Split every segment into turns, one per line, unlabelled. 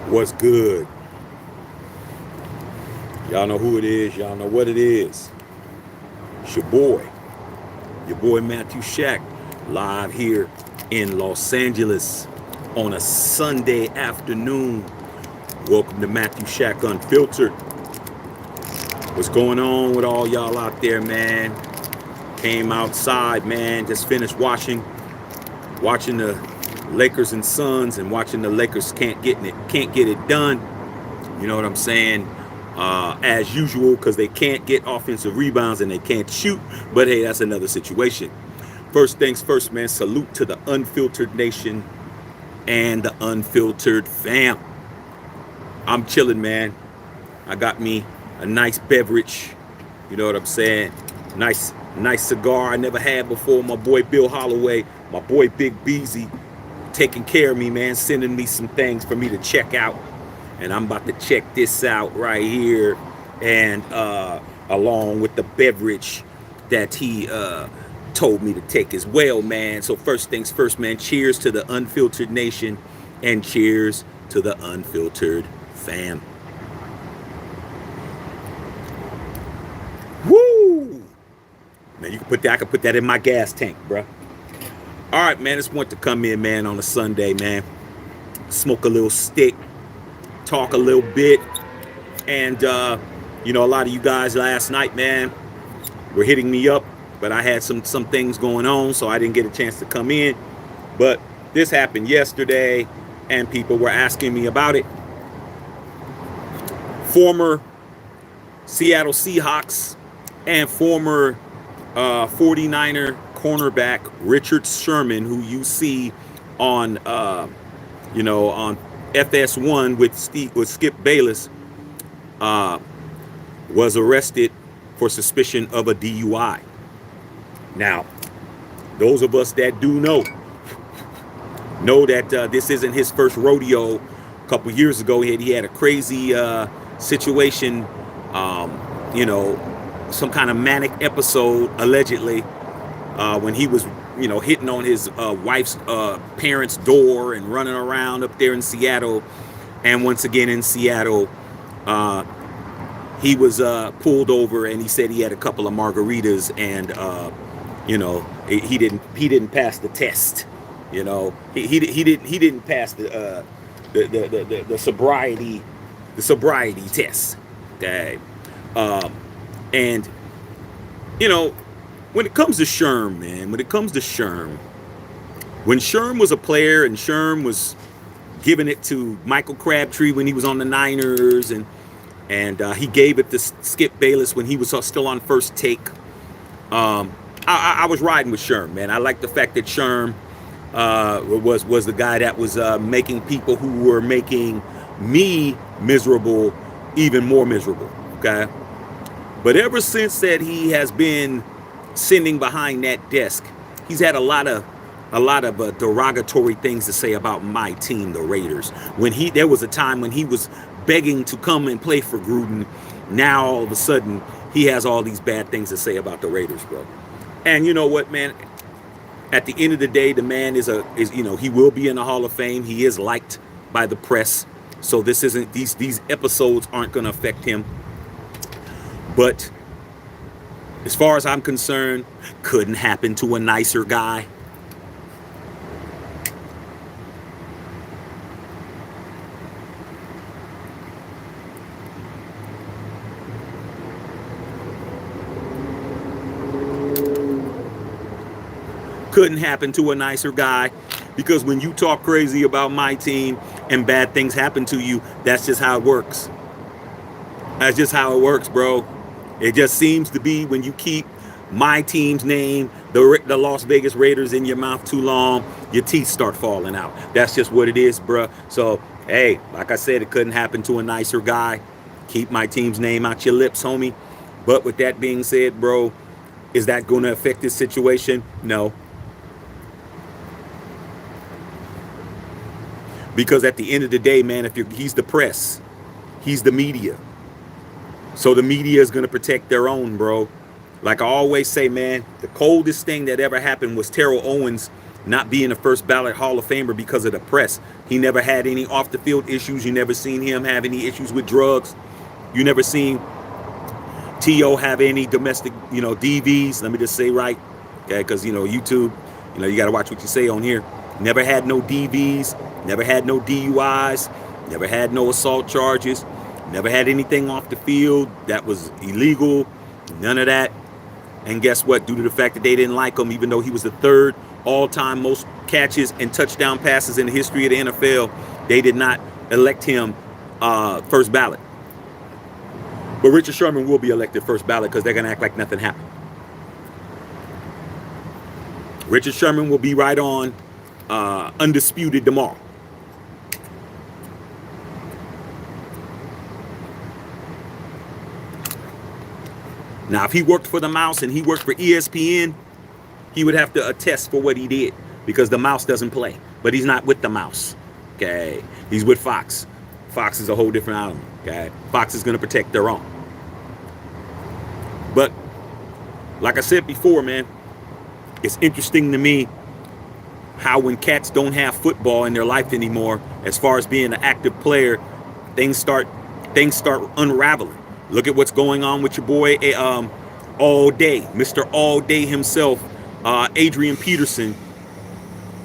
What's good? Y'all know who it is. Y'all know what it is. It's your boy Matthew Shack, live here in Los Angeles on a Sunday afternoon. Welcome to Matthew Shack Unfiltered. What's going on with all y'all out there, man? Came outside, man. Just finished watching the Lakers and Suns, and watching the Lakers can't get it done. You know what I'm saying? As usual, because they can't get offensive rebounds and they can't shoot. But hey, that's another situation. First things first, man. Salute to the unfiltered nation and the unfiltered fam. I'm chilling, man. I got me a nice beverage. You know what I'm saying? Nice cigar I never had before. My boy Bill Holloway, my boy Big Beezy, taking care of me, man. Sending me some things for me to check out. And I'm about to check this out right here, and along with the beverage that he told me to take as well, man. So first things first, man. Cheers to the unfiltered nation, and cheers to the unfiltered fam. Woo! Man, you can put that. I can put that in my gas tank, bro. All right, man. Just want to come in, man, on a Sunday, man. Smoke a little stick. Talk a little bit, and a lot of you guys last night, man, were hitting me up, but I had some things going on, so I didn't get a chance to come in. But this happened yesterday, and people were asking me about it. Former Seattle Seahawks and former 49er cornerback Richard Sherman, who you see on on FS1 with Skip Bayless, was arrested for suspicion of a DUI. Now, those of us that do know that this isn't his first rodeo. A couple years ago, he had a crazy situation, some kind of manic episode, allegedly, when he was hitting on his wife's parents' door and running around up there in Seattle. And once again in Seattle, he was pulled over, and he said he had a couple of margaritas, and he didn't pass the test. He didn't pass the sobriety test. Okay. And when it comes to Sherm, man, when Sherm was a player, and Sherm was giving it to Michael Crabtree when he was on the Niners, and he gave it to Skip Bayless when he was still on First Take, I was riding with Sherm, man. I like the fact that Sherm was the guy that was making people who were making me miserable even more miserable, okay? But ever since that he has been sitting behind that desk, he's had a lot of derogatory things to say about my team, the Raiders. There was a time when he was begging to come and play for Gruden. Now all of a sudden he has all these bad things to say about the Raiders, bro. And you know what, man? At the end of the day, the man is he will be in the Hall of Fame. He is liked by the press, so this isn't these episodes aren't going to affect him. But as far as I'm concerned, couldn't happen to a nicer guy. Couldn't happen to a nicer guy, because when you talk crazy about my team and bad things happen to you, that's just how it works. That's just how it works, bro. It just seems to be when you keep my team's name, the Las Vegas Raiders, in your mouth too long, your teeth start falling out. That's just what it is, bro. So, hey, like I said, it couldn't happen to a nicer guy. Keep my team's name out your lips, homie. But with that being said, bro, is that going to affect this situation? No. Because at the end of the day, man, he's the press, he's the media. So the media is going to protect their own, bro. Like I always say, man, the coldest thing that ever happened was Terrell Owens not being a first ballot Hall of Famer because of the press. He never had any off the field issues. You never seen him have any issues with drugs. You never seen T.O. have any domestic, DVs. Let me just say right, okay, because, YouTube, you got to watch what you say on here. Never had no DVs, never had no DUIs, never had no assault charges, never had anything off the field that was illegal, none of that. And guess what? Due to the fact that they didn't like him, even though he was the third all-time most catches and touchdown passes in the history of the NFL, they did not elect him first ballot. But Richard Sherman will be elected first ballot because they're going to act like nothing happened. Richard Sherman will be right on undisputed tomorrow. Now, if he worked for the Mouse and he worked for ESPN, he would have to attest for what he did because the Mouse doesn't play. But he's not with the Mouse, okay? He's with Fox. Fox is a whole different animal, okay? Fox is going to protect their own. But like I said before, man, it's interesting to me how when cats don't have football in their life anymore, as far as being an active player, things start unraveling. Look at what's going on with your boy All Day, Mr. All Day himself, Adrian Peterson.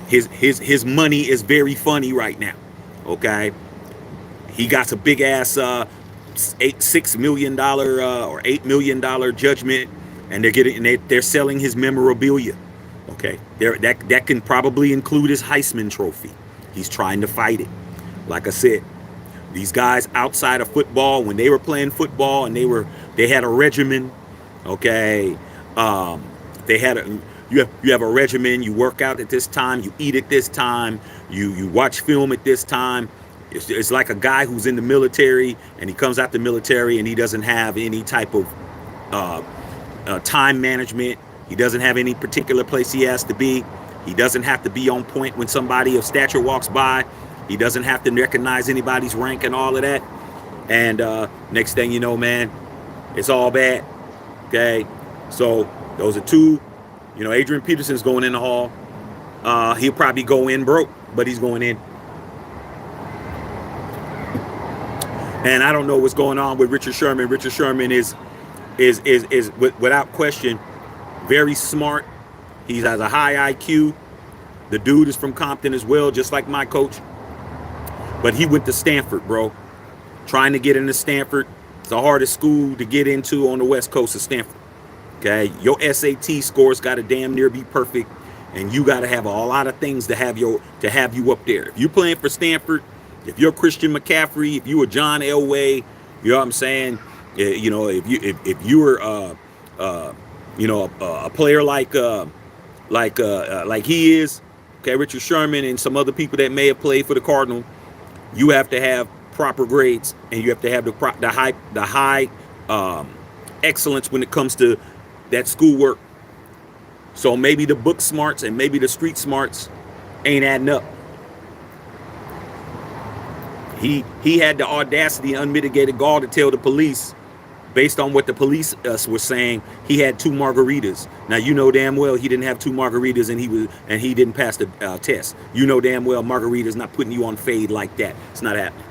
His money is very funny right now. Okay, he got a big ass $6 million or $8 million judgment, and they're selling his memorabilia. Okay, that can probably include his Heisman Trophy. He's trying to fight it. Like I said, these guys outside of football, when they were playing football and they had a regimen. Okay, you have a regimen. You work out at this time. You eat at this time. You watch film at this time. It's like a guy who's in the military and he comes out the military and he doesn't have any type of time management. He doesn't have any particular place he has to be. He doesn't have to be on point when somebody of stature walks by. He doesn't have to recognize anybody's rank and all of that. And next thing you know, man, it's all bad. Okay, so those are two. Adrian Peterson's going in the hall. He'll probably go in broke, but he's going in. And I don't know what's going on with Richard Sherman. Richard Sherman is without question very smart. He has a high IQ. The dude is from Compton as well, just like my coach. But he went to Stanford, bro. Trying to get into Stanford. It's the hardest school to get into on the west coast of Stanford. Okay, your SAT scores got to damn near be perfect, and you got to have a lot of things to have you up there. If you're playing for Stanford, if you're Christian McCaffrey, if you were John Elway, you know what I'm saying? If you were a player like he is, okay, Richard Sherman and some other people that may have played for the Cardinals, you have to have proper grades and you have to have the high excellence when it comes to that schoolwork. So maybe the book smarts and maybe the street smarts ain't adding up. He had the audacity and unmitigated gall to tell the police, based on what the police were saying, he had 2 margaritas. Now you know damn well he didn't have 2 margaritas and he didn't pass the test. You know damn well margarita's not putting you on fade like that. It's not happening.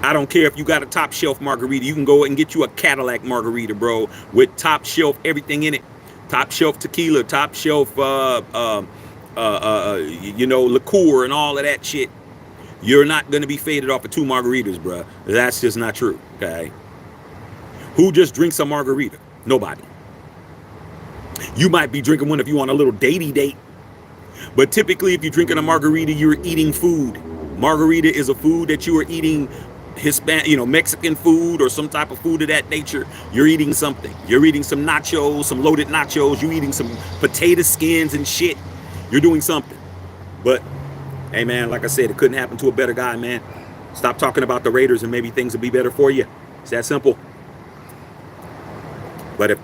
I don't care if you got a top shelf margarita. You can go and get you a Cadillac margarita, bro, with top shelf everything in it. Top shelf tequila, top shelf liqueur and all of that shit. You're not going to be faded off of 2 margaritas, bro. That's just not true, okay? Who just drinks a margarita? Nobody. You might be drinking one if you want a little datey date. But typically, if you're drinking a margarita, you're eating food. Margarita is a food that you are eating, Mexican food or some type of food of that nature. You're eating something. You're eating some nachos, some loaded nachos. You're eating some potato skins and shit. You're doing something. But hey, man, like I said, it couldn't happen to a better guy, man. Stop talking about the Raiders and maybe things will be better for you. It's that simple. But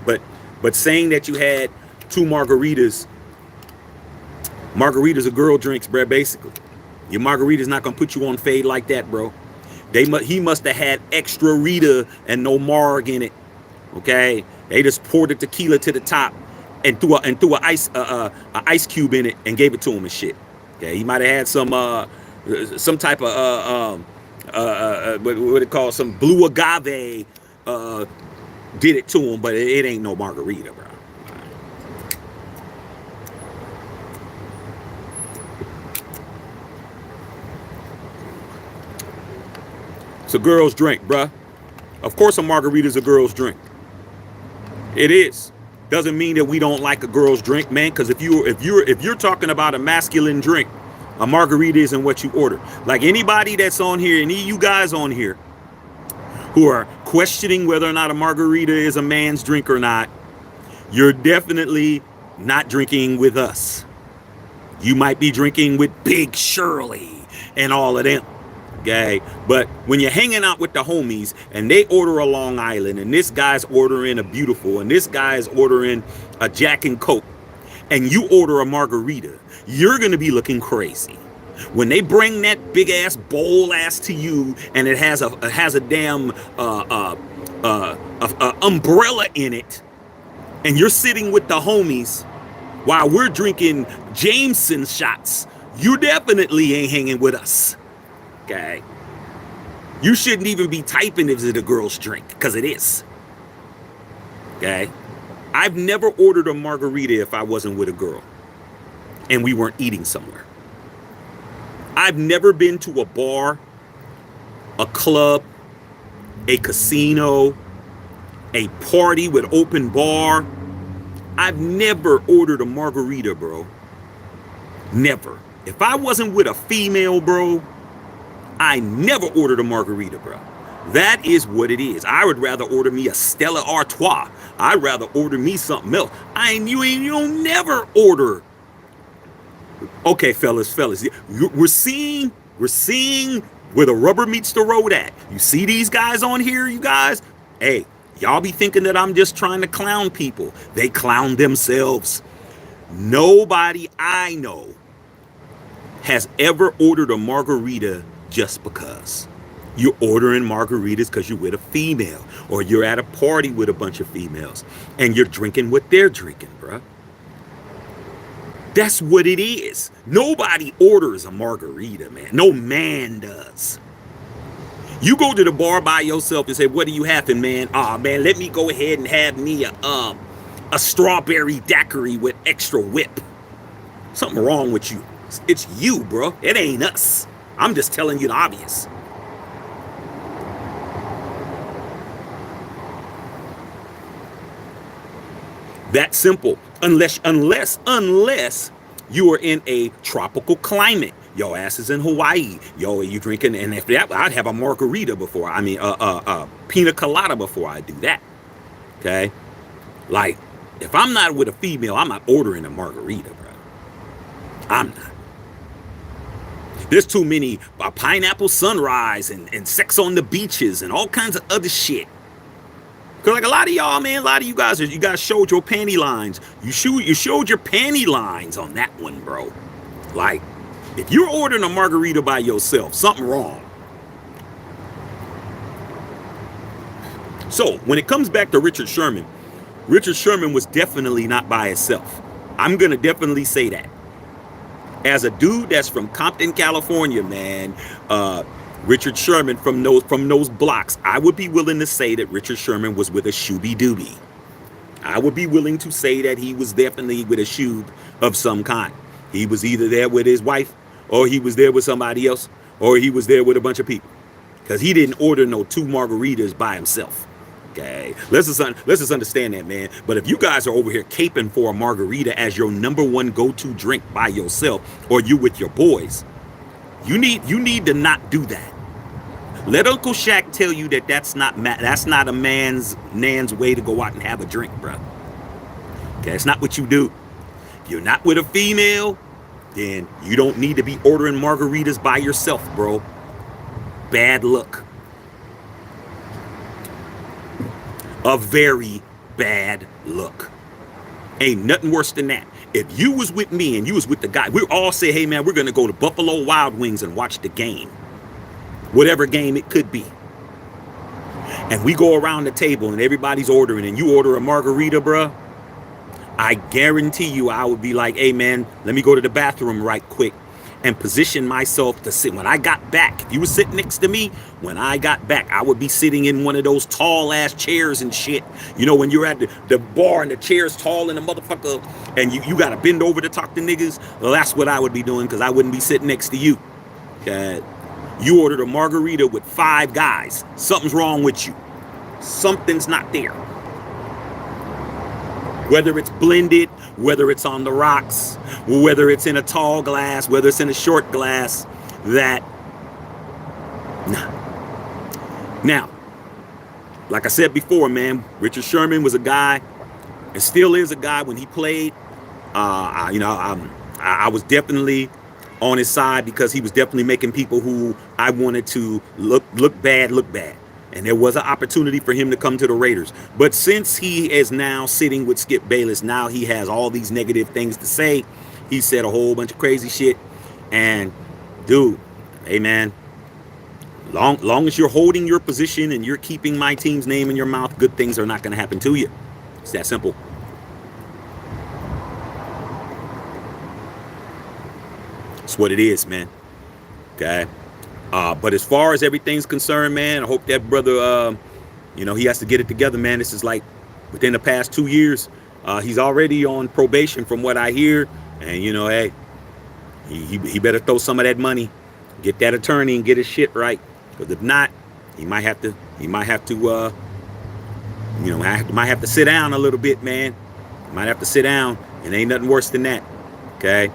saying that you had 2 margaritas are girl drinks, bro, basically. Your margarita's not going to put you on fade like that, bro. He must have had extra Rita and no marg in it, okay? They just poured the tequila to the top and threw a ice cube in it and gave it to him and shit. Okay, he might have had some type of what it called, some blue agave did it to him, but it ain't no margarita, bro. It's a girl's drink, bruh. Of course a margarita's a girl's drink. It is. Doesn't mean that we don't like a girl's drink, man, because if you're talking about a masculine drink, a margarita isn't what you order. Like anybody that's on here, any of you guys on here who are questioning whether or not a margarita is a man's drink or not, you're definitely not drinking with us. You might be drinking with Big Shirley and all of them. Okay, but when you're hanging out with the homies and they order a Long Island and this guy's ordering a Beautiful and this guy's ordering a Jack and Coke and you order a margarita, you're gonna be looking crazy. When they bring that big ass bowl ass to you and it has a damn umbrella in it, and you're sitting with the homies while we're drinking Jameson shots, you definitely ain't hanging with us. Okay, you shouldn't even be typing if it's a girl's drink, because it is. Okay, I've never ordered a margarita if I wasn't with a girl and we weren't eating somewhere. I've never been to a bar, a club, a casino, a party with open bar. I've never ordered a margarita, bro. Never. If I wasn't with a female, bro, I never ordered a margarita, bro. That is what it is. I would rather order me a Stella Artois. I'd rather order me something else. You don't never order. Okay, fellas, we're seeing where the rubber meets the road at. You see these guys on here, you guys? Hey, y'all be thinking that I'm just trying to clown people. They clown themselves. Nobody I know has ever ordered a margarita just because. You're ordering margaritas because you're with a female, or you're at a party with a bunch of females and you're drinking what they're drinking, bruh. That's what it is. Nobody orders a margarita, man. No man does. You go to the bar by yourself and say, what are you having, man? Oh, man, let me go ahead and have me a strawberry daiquiri with extra whip. Something wrong with you. It's you, bro. It ain't us. I'm just telling you the obvious. That simple. Unless you are in a tropical climate. Your ass is in Hawaii. Yo, you drinking, and if that, I'd have a margarita before. I mean, pina colada before I do that. Okay? Like, if I'm not with a female, I'm not ordering a margarita, bro. I'm not. There's too many pineapple sunrise and sex on the beaches and all kinds of other shit. Cause like a lot of y'all, man, a lot of you guys showed your panty lines. You showed your panty lines on that one, bro. Like, if you're ordering a margarita by yourself, something wrong. So when it comes back to Richard Sherman was definitely not by himself. I'm gonna definitely say that. As a dude that's from Compton, California, man, Richard Sherman from those blocks, I would be willing to say that Richard Sherman was with a shooby doobie. I would be willing to say that he was definitely with a shoob of some kind. He was either there with his wife, or he was there with somebody else, or he was there with a bunch of people. Because he didn't order no 2 margaritas by himself. Okay, let's just understand that, man. But if you guys are over here caping for a margarita as your #1 go-to drink by yourself, or you with your boys, you need to not do that. Let Uncle Shaq tell you that that's not a man's way to go out and have a drink, bro. Okay, it's not what you do. If you're not with a female, then you don't need to be ordering margaritas by yourself, bro. Bad luck. A very bad look. Ain't nothing worse than that. If you was with me and you was with the guy, we all say, hey man, we're gonna go to Buffalo Wild Wings and watch the game. Whatever game it could be. And we go around the table and everybody's ordering and you order a margarita, bruh. I guarantee you I would be like, hey man, let me go to the bathroom right quick and position myself to sit. When I got back, if you were sitting next to me, when I got back, I would be sitting in one of those tall ass chairs and shit. You know, when you're at the bar and the chair's tall and the motherfucker, and you got to bend over to talk to niggas. Well, that's what I would be doing, because I wouldn't be sitting next to you. Okay? You ordered a margarita with 5 guys. Something's wrong with you. Something's not there. Whether it's blended, whether it's on the rocks, whether it's in a tall glass, whether it's in a short glass, that, nah. Now, like I said before, man, Richard Sherman was a guy, and still is a guy. When he played, I was definitely on his side, because he was definitely making people who I wanted to look bad. And there was an opportunity for him to come to the Raiders. But since he is now sitting with Skip Bayless, now he has all these negative things to say. He said a whole bunch of crazy shit. And dude, hey man, long as you're holding your position and you're keeping my team's name in your mouth, good things are not going to happen to you. It's that simple. It's what it is, man. Okay. But as far as everything's concerned, man, I hope that brother, he has to get it together, man. This is like within the past 2 years. He's already on probation from what I hear. And, hey, he better throw some of that money, get that attorney and get his shit right. Because if not, he might have to sit down a little bit, man. He might have to sit down, and ain't nothing worse than that. Okay.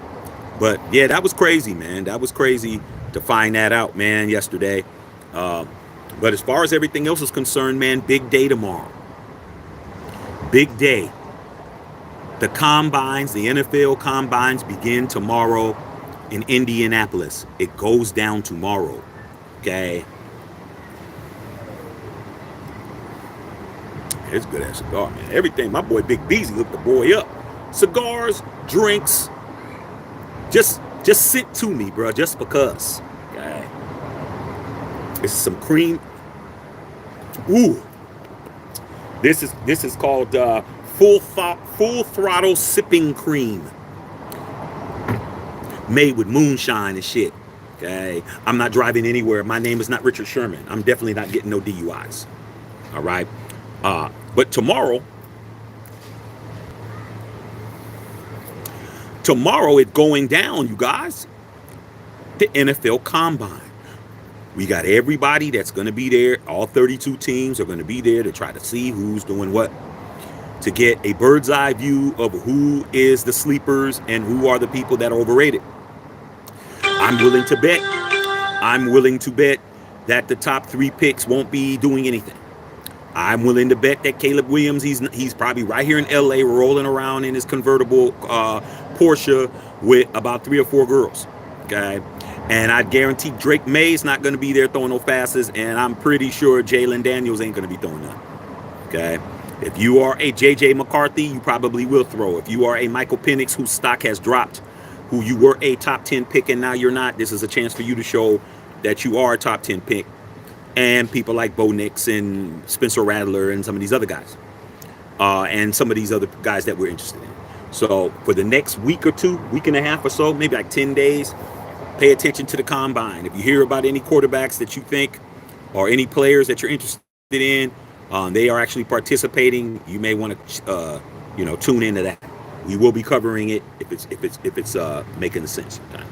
But yeah, that was crazy, man. That was crazy to find that out, man, yesterday. But as far as everything else is concerned, man, big day tomorrow. Big day. The combines, the NFL combines begin tomorrow in Indianapolis. It goes down tomorrow. Okay. It's a good ass cigar, man. Everything. My boy Big Beezy hooked the boy up. Cigars, drinks. Just sit to me, bro, just because. Okay. This is some cream. Ooh. This is called full throttle sipping cream. Made with moonshine and shit. Okay. I'm not driving anywhere. My name is not Richard Sherman. I'm definitely not getting no DUIs. All right. But tomorrow it's going down, you guys. The NFL Combine. We got everybody that's going to be there. All 32 teams are going to be there to try to see who's doing what, to get a bird's eye view of who is the sleepers and who are the people that are overrated. I'm willing to bet that the top 3 picks won't be doing anything. I'm willing to bet that Caleb Williams, he's probably right here in LA rolling around in his convertible Porsche with about 3 or 4 girls. Okay. And I guarantee Drake May's not going to be there throwing no passes. And I'm pretty sure Jalen Daniels ain't going to be throwing none. Okay. If you are a JJ McCarthy, you probably will throw. If you are a Michael Penix whose stock has dropped, who you were a top 10 pick and now you're not, this is a chance for you to show that you are a top 10 pick. And people like Bo Nix and Spencer Rattler and some of these other guys. And some of these other guys that we're interested in. So for the next week or 2, week and a half or so, maybe like 10 days, pay attention to the combine. If you hear about any quarterbacks that you think or any players that you're interested in, they are actually participating, you may want to tune into that. We will be covering it if it's making sense. Okay?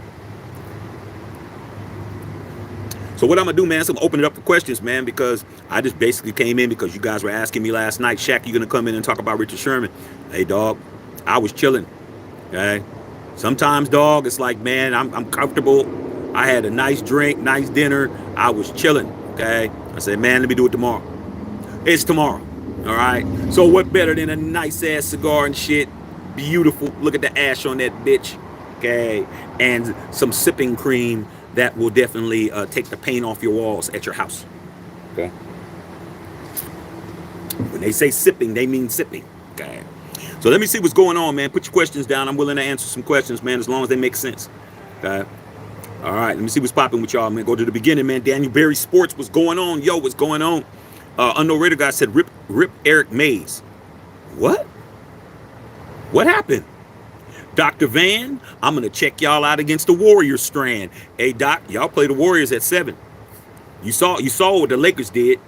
So what I'm going to do, man, is I'm going to open it up for questions, man, because I just basically came in because you guys were asking me last night, Shaq, you going to come in and talk about Richard Sherman? Hey, dog, I was chilling, okay? Sometimes, dog, it's like, man, I'm comfortable. I had a nice drink, nice dinner. I was chilling, okay? I said, man, let me do it tomorrow. It's tomorrow, all right? So what better than a nice-ass cigar and shit? Beautiful. Look at the ash on that bitch, okay? And some sipping cream that will definitely take the paint off your walls at your house. Okay. When they say sipping, they mean sipping. Okay. So let me see what's going on, man. Put your questions down. I'm willing to answer some questions, man, as long as they make sense. Okay. All right. Let me see what's popping with y'all, man. Go to the beginning, man. Daniel Berry Sports, what's going on? Yo, what's going on? Unknown Raider guy said rip Eric Mays. What? What happened? Dr. Van, I'm going to check y'all out against the Warriors strand. Hey, Doc, y'all play the Warriors at 7. You saw what the Lakers did.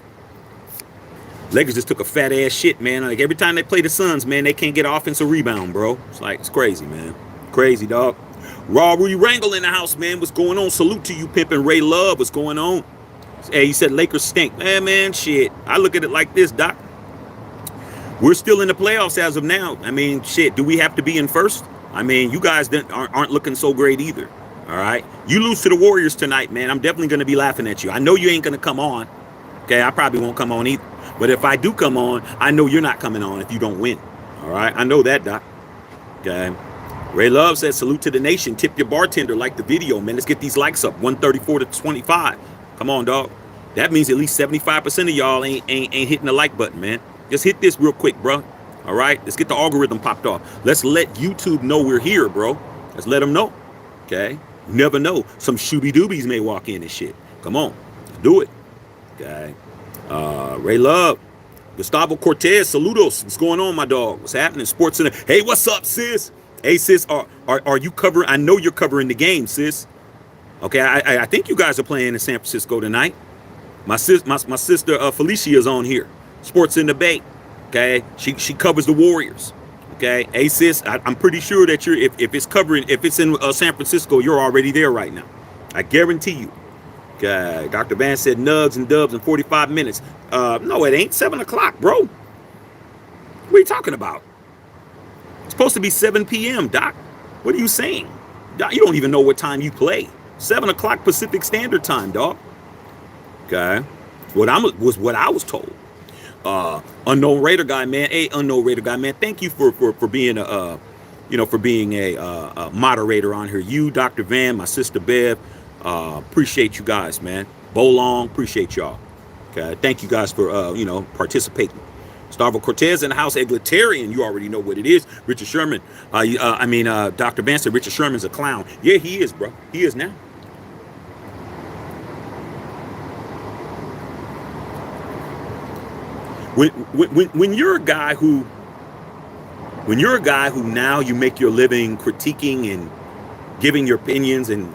Lakers just took a fat ass shit, man. Like every time they play the Suns, man, they can't get an offensive rebound, bro. It's crazy, man. Crazy, dog. Raw Rudy Wrangle in the house, man. What's going on? Salute to you, pimpin' Ray Love. What's going on? Hey, he said Lakers stink. Man, shit. I look at it like this, Doc. We're still in the playoffs as of now. I mean, shit. Do we have to be in first? I mean, you guys aren't looking so great either. All right. You lose to the Warriors tonight, man. I'm definitely going to be laughing at you. I know you ain't going to come on. Okay. I probably won't come on either. But if I do come on, I know you're not coming on if you don't win. All right. I know that, Doc. Okay. Ray Love says, salute to the nation. Tip your bartender. Like the video, man. Let's get these likes up. 134 to 25. Come on, dog. That means at least 75% of y'all ain't hitting the like button, man. Just hit this real quick, bro. All right. Let's get the algorithm popped off. Let's let YouTube know we're here, bro. Let's let them know. Okay. You never know. Some shooby doobies may walk in and shit. Come on. Do it. Okay. Ray Love. Gustavo Cortez. Saludos. What's going on, my dog? What's happening? Sports Center. Hey, what's up, sis? Hey, sis. Are you covering? I know you're covering the game, sis. Okay. I think you guys are playing in San Francisco tonight. My sister Felicia is on here. Sports in the Bay. Okay. She covers the Warriors. Okay. Hey, sis, I'm pretty sure that if it's in San Francisco, you're already there right now. I guarantee you. Okay. Dr. Van said nugs and dubs in 45 minutes. No, it ain't 7 o'clock, bro. What are you talking about? It's supposed to be 7 p.m., Doc. What are you saying? Doc, you don't even know what time you play. 7 o'clock Pacific Standard Time, dog. Okay. What I was told. Unknown Raider guy, man. Hey, Unknown Raider guy, man. Thank you for being a moderator on here. You, Dr. Van, my sister Bev. Appreciate you guys, man. Bolong, appreciate y'all. Okay. Thank you guys for participating. Gustavo Cortez in the house, Egalitarian. You already know what it is. Richard Sherman. Dr. Van said Richard Sherman's a clown. Yeah, he is, bro. He is now. When you're a guy who now you make your living critiquing and giving your opinions and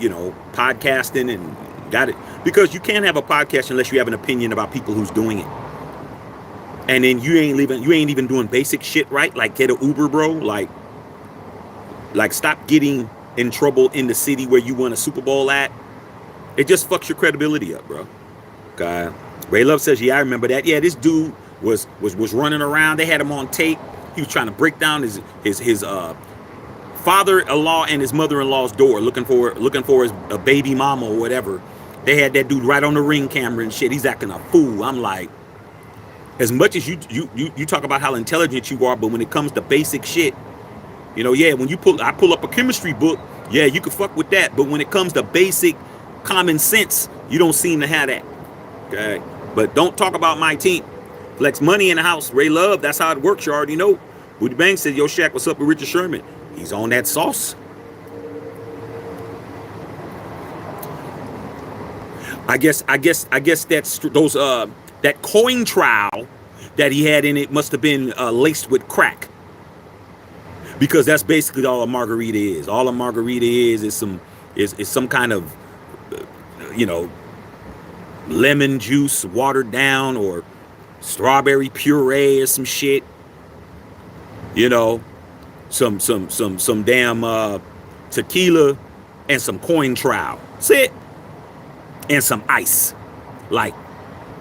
podcasting and got it, because you can't have a podcast unless you have an opinion about people who's doing it. And then you ain't even doing basic shit right, like get an Uber, bro. Like stop getting in trouble in the city where you won a Super Bowl at. It just fucks your credibility up, bro. Okay. Ray Love says, yeah, I remember that. Yeah, this dude was running around. They had him on tape. He was trying to break down his father-in-law and his mother-in-law's door, looking for his a baby mama or whatever. They had that dude right on the Ring camera and shit. He's acting a fool. I'm like, as much as you talk about how intelligent you are, but when it comes to basic shit, when I pull up a chemistry book, yeah, you can fuck with that. But when it comes to basic common sense, you don't seem to have that. Okay, but don't talk about my team. Flex Money in the house. Ray Love, that's how it works. You already know. Booty Bang said, yo, Shaq, what's up with Richard Sherman? He's on that sauce. I guess that's those that coin trial that he had in it must have been laced with crack, because that's basically all a margarita is. All a margarita is some kind of lemon juice watered down, or strawberry puree or some shit. Some damn tequila and some coin trial. That's it. And some ice. Like,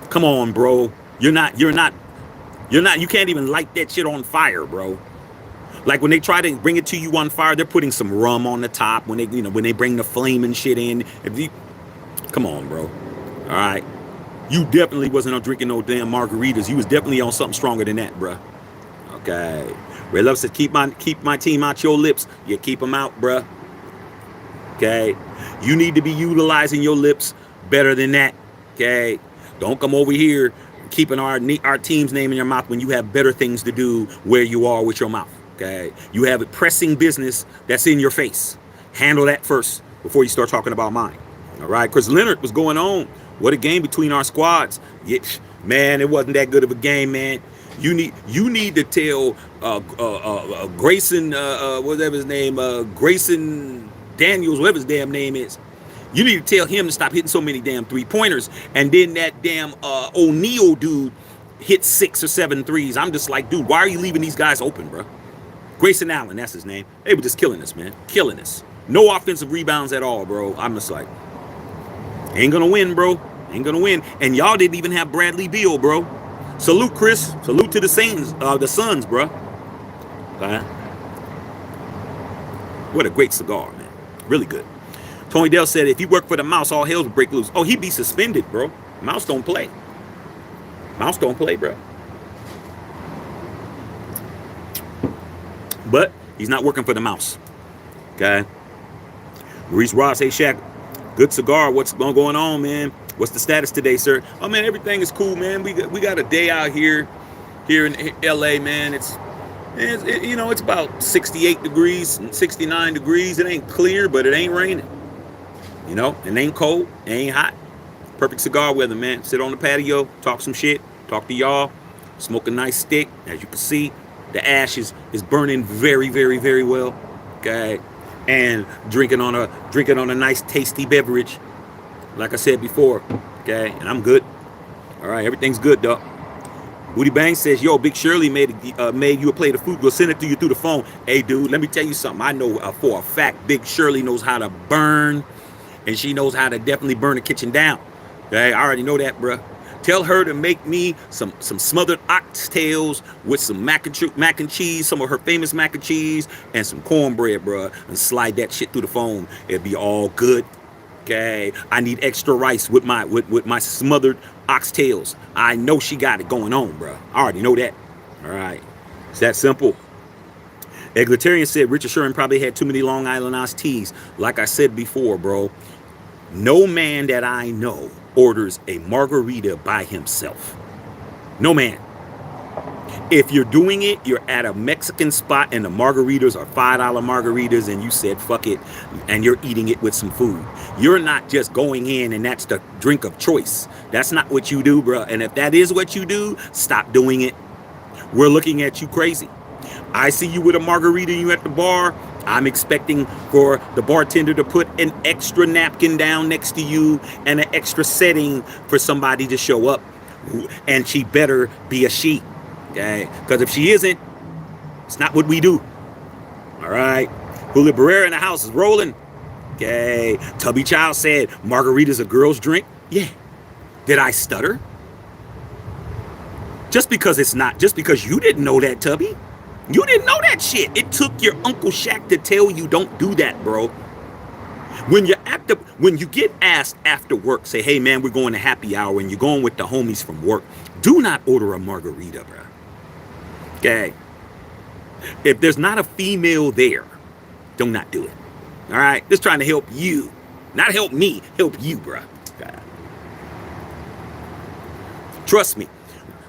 come on, bro. You can't even light that shit on fire, bro. Like when they try to bring it to you on fire, they're putting some rum on the top when they bring the flame and shit in. Come on, bro. All right. You definitely wasn't on drinking no damn margaritas. You was definitely on something stronger than that, bro. Okay. Ray Love said, keep my team out your lips. You keep them out, bro. Okay. You need to be utilizing your lips better than that. Okay. Don't come over here keeping our team's name in your mouth when you have better things to do where you are with your mouth. Okay. You have a pressing business that's in your face. Handle that first before you start talking about mine. All right. Chris Leonard, what's going on? What a game between our squads. Yeah, man, it wasn't that good of a game, man. You need to tell Grayson, whatever his name, Grayson Daniels, whatever his damn name is. You need to tell him to stop hitting so many damn 3-pointers. And then that damn O'Neal dude hit 6 or 7 threes. I'm just like, dude, why are you leaving these guys open, bro? Grayson Allen, that's his name. They were just killing us, man. Killing us. No offensive rebounds at all, bro. I'm just like, ain't gonna win, bro. Ain't gonna win. And y'all didn't even have Bradley Beal, bro. Salute, Chris. Salute to the Saints, the Suns, bro. Okay. What a great cigar, man. Really good. Tony Dell said if he worked for the Mouse, all hell would break loose. Oh, he'd be suspended, bro. Mouse don't play. Mouse don't play, bro. But he's not working for the Mouse. Okay. Maurice Ross, hey Shaq, good cigar. What's going on, man? What's the status today, sir? Oh man, everything is cool, man. We got a day out here in LA, man. It's about 68 degrees, 69 degrees. It ain't clear, but it ain't raining. You know, it ain't cold, it ain't hot. Perfect cigar weather, man. Sit on the patio, talk some shit, talk to y'all, smoke a nice stick. As you can see, the ash is burning very, very, very well. Okay. And drinking on a nice tasty beverage. Like I said before. Okay, and I'm good. All right, everything's good, dog. Woody Bang says, yo, Big Shirley made you a plate of food. We'll send it to you through the phone. Hey, dude, let me tell you something. I know for a fact Big Shirley knows how to burn, and she knows how to definitely burn the kitchen down. Okay, I already know that, bruh. Tell her to make me some smothered oxtails with some mac and cheese, some of her famous mac and cheese, and some cornbread, bruh, and slide that shit through the phone. It'll be all good. Okay, I need extra rice with my smothered oxtails. I know she got it going on, bro. I already know that. All right, it's that simple. Egalitarian said Richard Sherman probably had too many Long Island iced teas. Like I said before, bro, no man that I know orders a margarita by himself. No man. If you're doing it, you're at a Mexican spot and the margaritas are $5 margaritas and you said fuck it and you're eating it with some food. You're not just going in and that's the drink of choice. That's not what you do, bro. And if that is what you do, stop doing it. We're looking at you crazy. I see you with a margarita and you at the bar. I'm expecting for the bartender to put an extra napkin down next to you and an extra setting for somebody to show up. And she better be a she. Okay, because if she isn't, it's not what we do. All right. Julio Barrera in the house is rolling. Okay. Tubby Child said margarita's a girl's drink. Yeah. Did I stutter? Just because it's not, just because you didn't know that, Tubby. You didn't know that shit. It took your Uncle Shaq to tell you don't do that, bro. When you get asked after work, say, hey man, we're going to happy hour and you're going with the homies from work, do not order a margarita, bro. Okay. If there's not a female there, do not do it. All right. Just trying to help you. Not help me. Help you, bro. Okay. Trust me.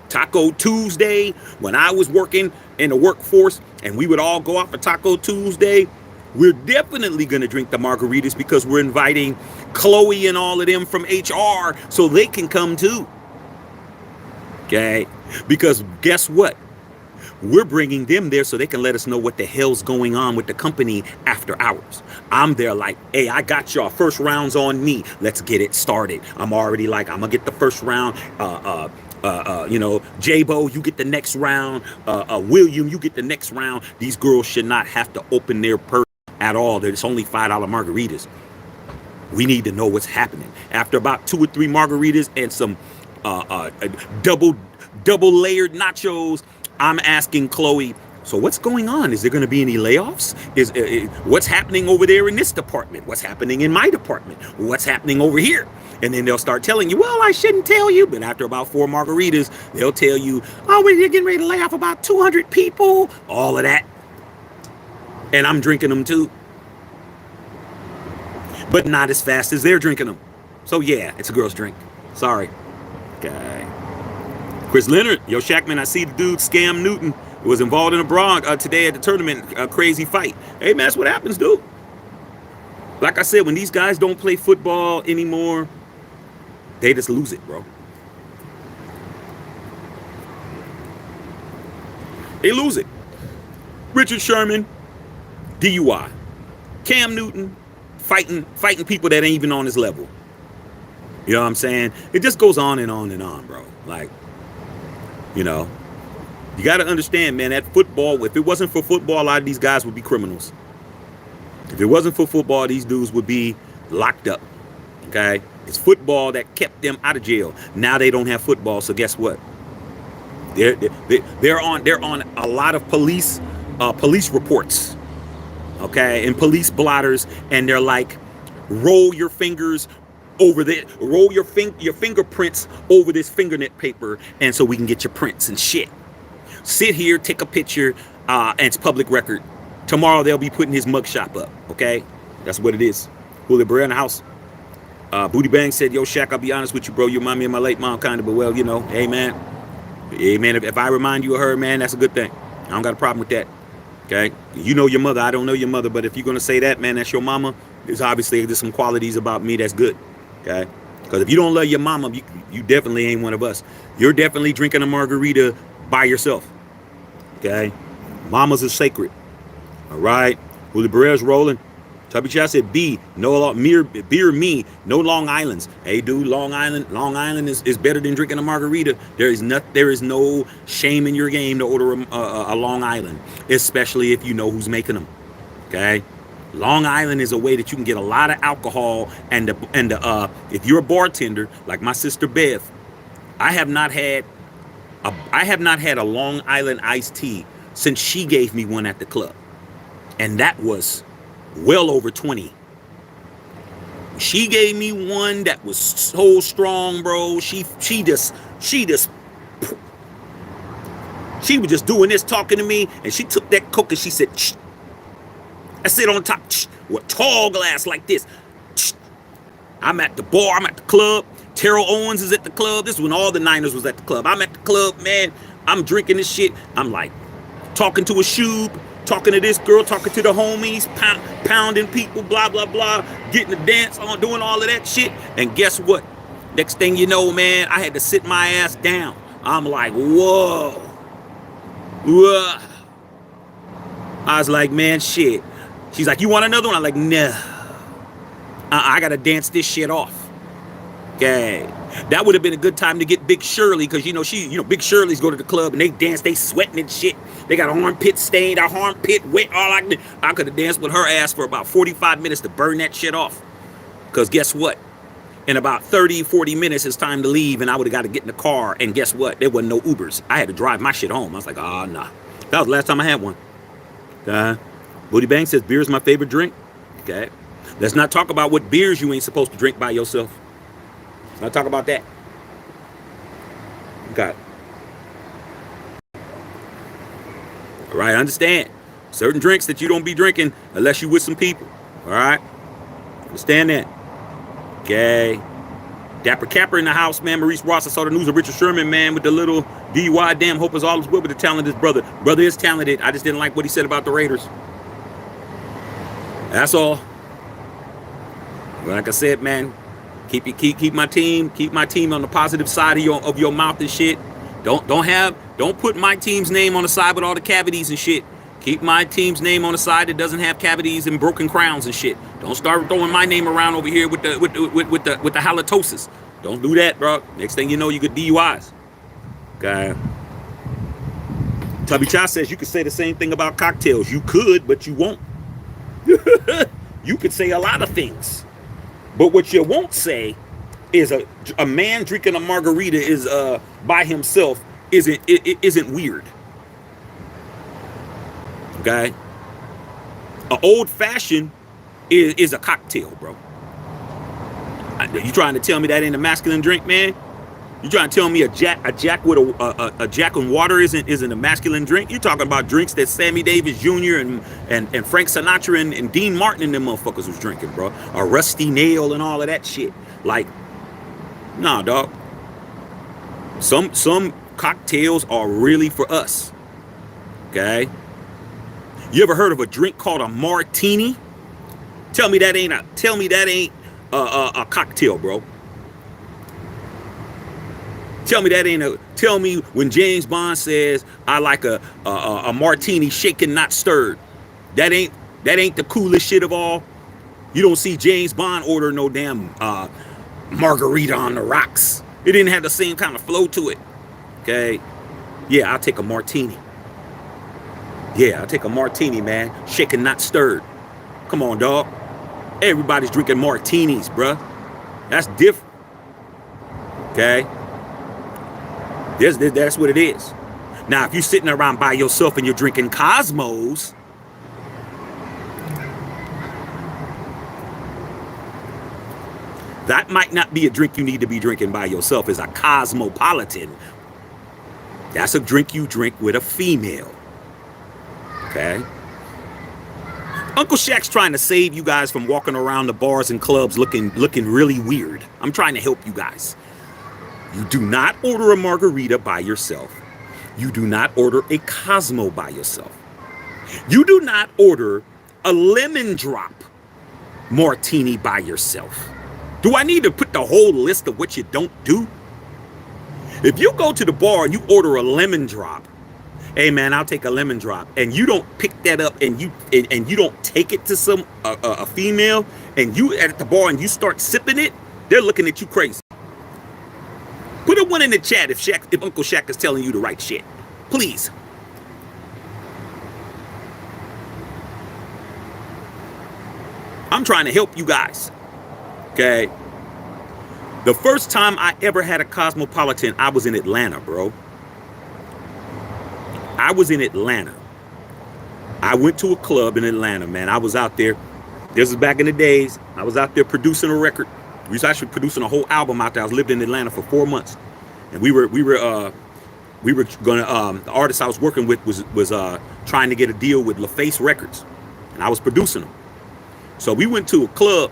Taco Tuesday, when I was working in the workforce and we would all go out for Taco Tuesday, we're definitely going to drink the margaritas because we're inviting Chloe and all of them from HR so they can come too. Okay. Because guess what? We're bringing them there so they can let us know what the hell's going on with the company after hours. I'm there like, hey, I got y'all. First round's on me. Let's get it started. I'm already like, I'm going to get the first round. J-Bo, you get the next round. William, you get the next round. These girls should not have to open their purse at all. There's only $5 margaritas. We need to know what's happening. After about 2 or 3 margaritas and some double layered nachos, I'm asking Chloe, so what's going on? Is there going to be any layoffs? What's happening over there in this department? What's happening in my department? What's happening over here? And then they'll start telling you, well, I shouldn't tell you. But after about 4 margaritas, they'll tell you, oh, we're getting ready to lay off about 200 people. All of that. And I'm drinking them too. But not as fast as they're drinking them. So yeah, it's a girl's drink. Sorry. Okay. Chris Leonard, yo, Shackman, I see the dude Scam Newton was involved in a brawl today at the tournament, a crazy fight. Hey, man, that's what happens, dude. Like I said, when these guys don't play football anymore, they just lose it, bro. They lose it. Richard Sherman, DUI. Cam Newton, fighting people that ain't even on his level. You know what I'm saying? It just goes on and on and on, bro. Like, you know, you got to understand, man, that football, if it wasn't for football, a lot of these guys would be criminals. If it wasn't for football, these dudes would be locked up. Okay? It's football that kept them out of jail. Now they don't have football, so guess what? They're on a lot of police reports, okay, and police blotters, and they're like, roll your fingers over the, roll your fingerprints over this fingernet paper, and so we can get your prints and shit. Sit here, take a picture, and it's public record. Tomorrow they'll be putting his mugshot up, okay? That's what it is. Julio Barrera in the house. Booty Bang said, yo, Shaq, I'll be honest with you, bro. You remind me of my late mom, kind of, but well, you know, hey, man. Hey, man, if I remind you of her, man, that's a good thing. I don't got a problem with that, okay? You know your mother. I don't know your mother, but if you're going to say that, man, that's your mama, there's some qualities about me that's good, okay? Because if you don't love your mama, you definitely ain't one of us. You're definitely drinking a margarita by yourself, okay? Mamas are sacred, all right? Julio Barrera's rolling. Tubby Chat said B, no beer me, no Long Islands. Hey dude, Long Island is better than drinking a margarita. There is no shame in your game to order a Long Island, especially if you know who's making them. Okay? Long Island is a way that you can get a lot of alcohol, and if you're a bartender, like my sister Beth, I have not had a Long Island iced tea since she gave me one at the club. And that was well over 20. She gave me one that was so strong, bro. She was just doing this, talking to me, and she took that Coke and she said, shh. I sit on top, shh, with a tall glass like this. Shh. I'm at the bar, I'm at the club. Terrell Owens is at the club. This is when all the Niners was at the club. I'm at the club, man. I'm drinking this shit. I'm like talking to a shoob, talking to this girl, talking to the homies, pounding people, blah, blah, blah, getting the dance on, doing all of that shit. And guess what? Next thing you know, man, I had to sit my ass down. I'm like, whoa. Whoa. I was like, man, shit. She's like, you want another one? I'm like, nah. I got to dance this shit off. Okay. That would have been a good time to get Big Shirley, because, Big Shirley's go to the club and they dance, they sweating and shit. They got an armpit stained, our armpit wet. I could have danced with her ass for about 45 minutes to burn that shit off. Because guess what? In about 30, 40 minutes, it's time to leave, and I would have got to get in the car. And guess what? There wasn't no Ubers. I had to drive my shit home. I was like, oh, nah. That was the last time I had one. Booty Bang says, beer is my favorite drink. Okay. Let's not talk about what beers you ain't supposed to drink by yourself. Let's not talk about that. Okay. All right, understand. Certain drinks that you don't be drinking unless you with some people. All right? Understand that. Okay. Dapper Capper in the house, man. Maurice Ross, I saw the news of Richard Sherman, man, with the little DUI. Damn, hope is all is well with the talent of his brother. Brother is talented. I just didn't like what he said about the Raiders. That's all. Like I said, man, keep my team on the positive side of your mouth and shit. Don't put my team's name on the side with all the cavities and shit. Keep my team's name on the side that doesn't have cavities and broken crowns and shit. Don't start throwing my name around over here with the halitosis. Don't do that, bro. Next thing you know, you get DUIs. Okay. Tubby Cha says you could say the same thing about cocktails. You could, but you won't. You could say a lot of things, but what you won't say is a man drinking a margarita is by himself isn't weird. Okay. An old fashioned is a cocktail, bro. You trying to tell me that ain't a masculine drink, man? You trying to tell me a jack with a jack and water isn't a masculine drink? You talking about drinks that Sammy Davis Jr. and Frank Sinatra and Dean Martin and them motherfuckers was drinking, bro. A Rusty Nail and all of that shit. Like, nah, dog. Some cocktails are really for us. Okay. You ever heard of a drink called a martini? Tell me that ain't a cocktail, bro. Tell me that ain't a. Tell me when James Bond says I like a martini shaken not stirred. That ain't the coolest shit of all. You don't see James Bond order no damn margarita on the rocks. It didn't have the same kind of flow to it. Okay, yeah, I'll take a martini. Yeah, I'll take a martini, man. Shaken not stirred. Come on, dog. Everybody's drinking martinis, bruh. That's different. Okay. That's what it is. Now, if you're sitting around by yourself and you're drinking Cosmos, that might not be a drink you need to be drinking by yourself. It's a cosmopolitan. That's a drink you drink with a female. Okay? Uncle Shaq's trying to save you guys from walking around the bars and clubs looking really weird. I'm trying to help you guys. You do not order a margarita by yourself. You do not order a Cosmo by yourself. You do not order a lemon drop martini by yourself. Do I need to put the whole list of what you don't do? If you go to the bar and you order a lemon drop, hey man, I'll take a lemon drop, and you don't pick that up and you don't take it to some a female, and you at the bar and you start sipping it, they're looking at you crazy. Put a one in the chat if Uncle Shaq is telling you the right shit. Please. I'm trying to help you guys. Okay. The first time I ever had a Cosmopolitan, I was in Atlanta, bro. I was in Atlanta. I went to a club in Atlanta, man. I was out there. This was back in the days. I was out there producing a record. We was actually producing a whole album out there. I was living in Atlanta for 4 months, and we were gonna. The artist I was working with was trying to get a deal with LaFace Records, and I was producing them. So we went to a club.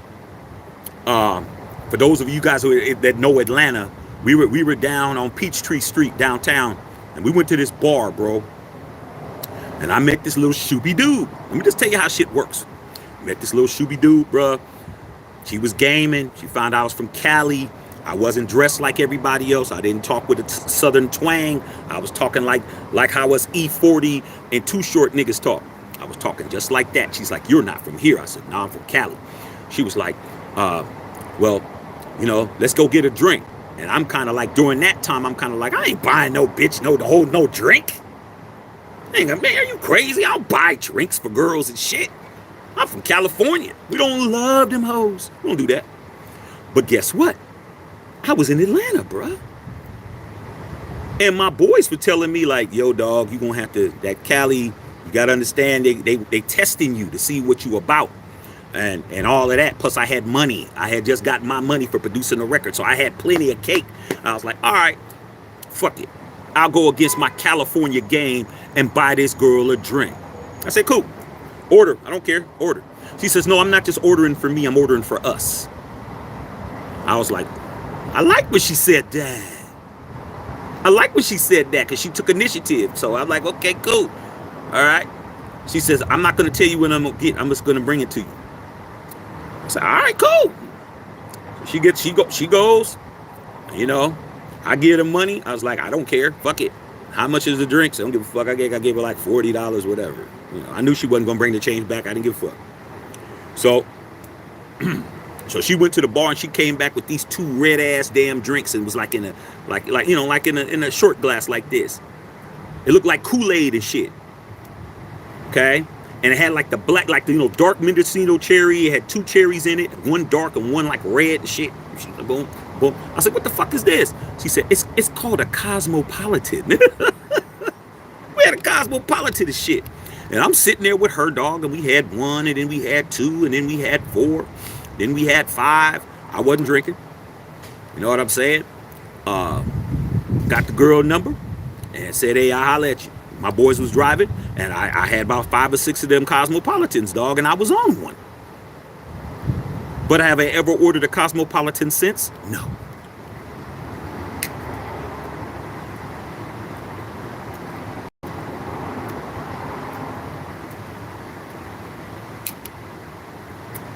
For those of you guys that know Atlanta, we were down on Peachtree Street downtown, and we went to this bar, bro. And I met this little shooby dude. Let me just tell you how shit works. I met this little shooby dude, bro. She was gaming. She found out I was from Cali. I wasn't dressed like everybody else. I didn't talk with a southern twang. I was talking like how us E40 and Too Short niggas talk. I was talking just like that. She's like, "You're not from here." I said, "No, I'm from Cali." She was like, well, let's go get a drink. And I'm kind of like, during that time, I'm kind of like, I ain't buying no bitch, no drink. Man, are you crazy? I don't buy drinks for girls and shit. I'm from California. We don't love them hoes. We don't do that. But guess what? I was in Atlanta, bruh. And my boys were telling me like, yo, dog, you gonna have to, that Cali, you gotta understand, they testing you to see what you about. And all of that. Plus I had money. I had just got my money for producing the record. So I had plenty of cake. I was like, all right, fuck it. I'll go against my California game and buy this girl a drink. I said, cool. Order. I don't care. Order. She says, no, I'm not just ordering for me. I'm ordering for us. I was like, I like what she said that. I like when she said that because she took initiative. So I'm like, okay, cool. All right. She says, I'm not going to tell you when I'm going to get. I'm just going to bring it to you. I said, all right, cool. She goes, I give her money. I was like, I don't care. Fuck it. How much is the drinks? I don't give a fuck. I gave her like $40, whatever. I knew she wasn't going to bring the change back. I didn't give a fuck. So, so she went to the bar and she came back with these two red ass damn drinks and was like in a short glass like this. It looked like Kool-Aid and shit. Okay. And it had like the black, like the, dark Mendocino cherry. It had two cherries in it, one dark and one like red and shit. She like, boom, boom. I said, what the fuck is this? She said, it's called a Cosmopolitan. We had a Cosmopolitan and shit. And I'm sitting there with her, dog, and we had one, and then we had two, and then we had four, then we had five. I wasn't drinking. You know what I'm saying? Got the girl number and said, hey, I'll holler at you. My boys was driving, and I had about 5 or 6 of them Cosmopolitans, dog, and I was on one. But have I ever ordered a Cosmopolitan since? No.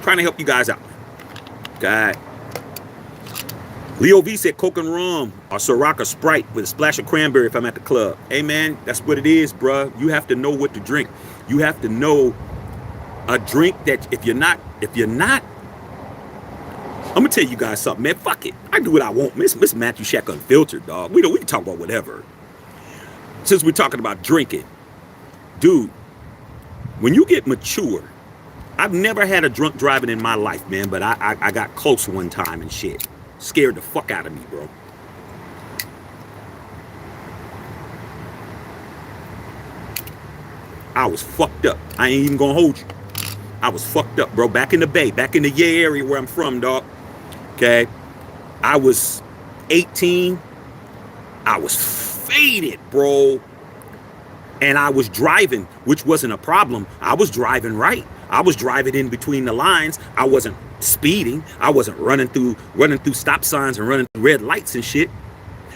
Trying to help you guys out. God. Leo V said Coke and rum or Ciroc or Sprite with a splash of cranberry if I'm at the club. Hey man, that's what it is, bruh. You have to know what to drink. You have to know a drink that if you're not, I'm gonna tell you guys something, man. Fuck it. I do what I want. Miss Matthew Shack Unfiltered, dog. We can talk about whatever. Since we're talking about drinking, dude, when you get mature, I've never had a drunk driving in my life, man, but I got close one time and shit. Scared the fuck out of me, bro. I was fucked up. I ain't even gonna hold you. I was fucked up, bro. Back in the Bay, back in the Yay area where I'm from, dog. Okay. I was 18. I was faded, bro. And I was driving, which wasn't a problem. I was driving right. I was driving in between the lines. I wasn't speeding. I wasn't running through stop signs and running through red lights and shit.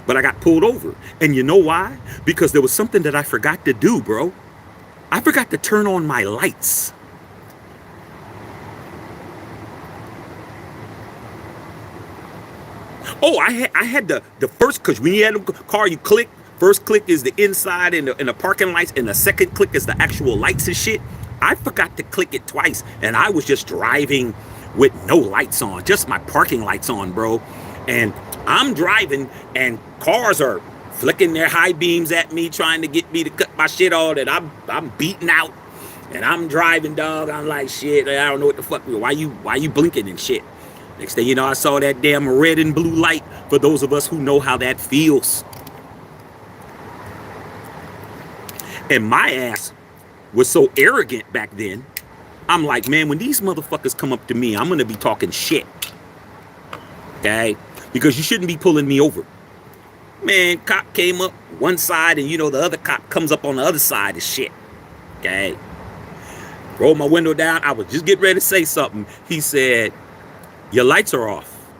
But I got pulled over. And you know why? Because there was something that I forgot to do, bro. I forgot to turn on my lights. Oh, I had the first, because when you had a car, you click. First click is the inside and the parking lights, and the second click is the actual lights and shit. I forgot to click it twice, and I was just driving with no lights on, just my parking lights on, bro. And I'm driving, and cars are flicking their high beams at me, trying to get me to cut my shit off, and I'm beating out, and I'm driving, dog. I'm like, shit, I don't know what the fuck. Why you blinking and shit? Next thing you know, I saw that damn red and blue light. For those of us who know how that feels. And my ass was so arrogant back then. I'm like, man, when these motherfuckers come up to me, I'm gonna be talking shit. Okay? Because you shouldn't be pulling me over. Man, cop came up one side, and you know the other cop comes up on the other side of shit. Okay? Rolled my window down. I was just getting ready to say something. He said, your lights are off.